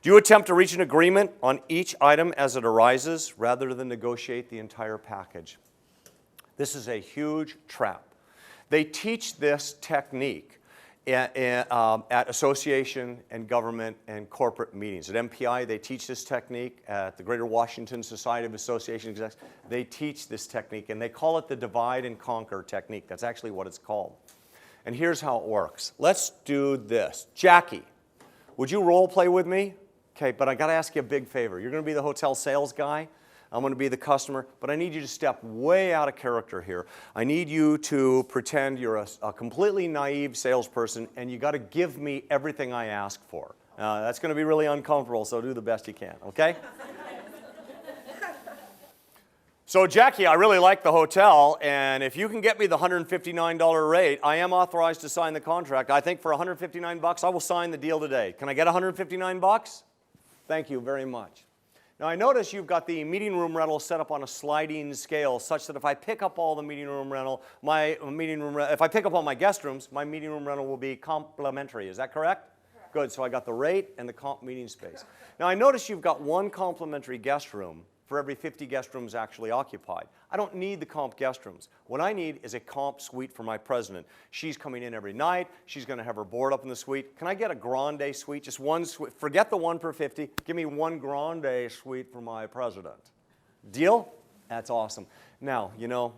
Do you attempt to reach an agreement on each item as it arises rather than negotiate the entire package? This is a huge trap. They teach this technique at association and government and corporate meetings. At MPI, they teach this technique. At the Greater Washington Society of Association Execs, they teach this technique, and they call it the divide and conquer technique. That's actually what it's called. And here's how it works. Let's do this. Jackie, would you role play with me? Okay, but I got to ask you a big favor. You're going to be the hotel sales guy. I'm going to be the customer, but I need you to step way out of character here. I need you to pretend you're a completely naive salesperson, and you got to give me everything I ask for. That's going to be really uncomfortable, so do the best you can, okay? So Jackie, I really like the hotel, and if you can get me the $159 rate, I am authorized to sign the contract. I think for $159, I will sign the deal today. Can I get $159? Thank you very much. Now I notice you've got the meeting room rental set up on a sliding scale such that if I pick up all the meeting room rental, if I pick up all my guest rooms, my meeting room rental will be complimentary. Is that correct? Correct. Good, so I got the rate and the comp meeting space. Now I notice you've got one complimentary guest room for every 50 guest rooms actually occupied. I don't need the comp guest rooms. What I need is a comp suite for my president. She's coming in every night. She's going to have her board up in the suite. Can I get a grande suite? Just one suite. Forget the one per 50. Give me one grande suite for my president. Deal? That's awesome. Now, you know,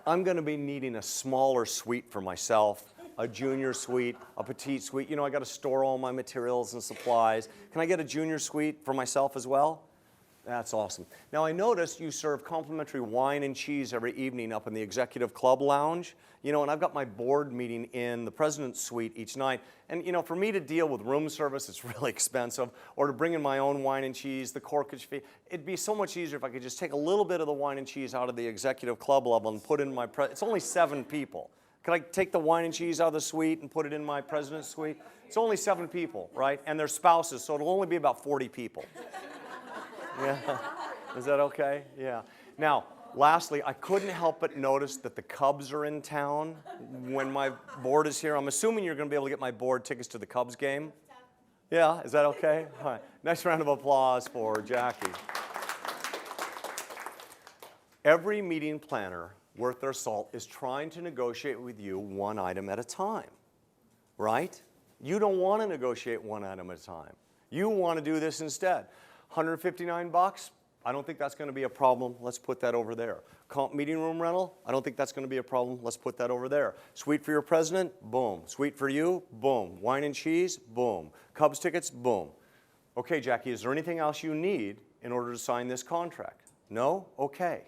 I'm going to be needing a smaller suite for myself, a junior suite, a petite suite. You know, I got to store all my materials and supplies. Can I get a junior suite for myself as well? That's awesome. Now I noticed you serve complimentary wine and cheese every evening up in the executive club lounge. You know, and I've got my board meeting in the president's suite each night. And you know, for me to deal with room service, it's really expensive, or to bring in my own wine and cheese, the corkage fee, it'd be so much easier if I could just take a little bit of the wine and cheese out of the executive club level and put in my, it's only 7 people. Could I take the wine and cheese out of the suite and put it in my president's suite? It's only 7 people, right? And their spouses, so it'll only be about 40 people. Yeah, is that okay? Yeah. Now, lastly, I couldn't help but notice that the Cubs are in town when my board is here. I'm assuming you're going to be able to get my board tickets to the Cubs game. Yeah, is that okay? All right. Nice round of applause for Jackie. Every meeting planner worth their salt is trying to negotiate with you one item at a time, right? You don't want to negotiate one item at a time. You want to do this instead. $159, I don't think that's going to be a problem. Let's put that over there. Comp meeting room rental, I don't think that's going to be a problem. Let's put that over there. Suite for your president, boom. Suite for you, boom. Wine and cheese, boom. Cubs tickets, boom. Okay, Jackie, is there anything else you need in order to sign this contract? No? Okay.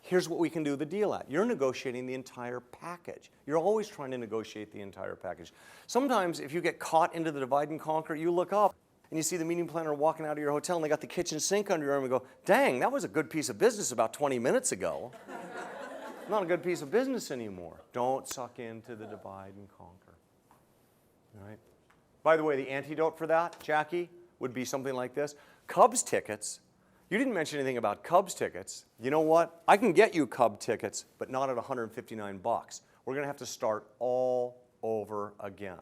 Here's what we can do the deal at. You're negotiating the entire package. You're always trying to negotiate the entire package. Sometimes if you get caught into the divide and conquer, you look up and you see the meeting planner walking out of your hotel and they got the kitchen sink under your arm and go, dang, that was a good piece of business about 20 minutes ago. Not a good piece of business anymore. Don't suck into the divide and conquer. All right? By the way, the antidote for that, Jackie, would be something like this. Cubs tickets. You didn't mention anything about Cubs tickets. You know what? I can get you Cub tickets, but not at $159. We're going to have to start all over again.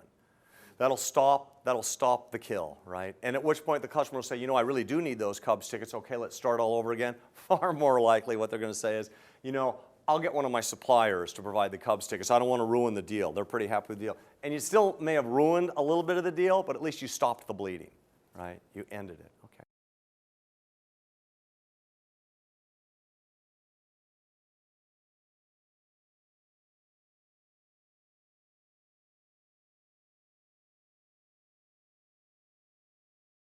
That'll stop the kill, right? And at which point the customer will say, you know, I really do need those Cubs tickets. Okay, let's start all over again. Far more likely what they're going to say is, you know, I'll get one of my suppliers to provide the Cubs tickets. I don't want to ruin the deal. They're pretty happy with the deal. And you still may have ruined a little bit of the deal, but at least you stopped the bleeding, right? You ended it.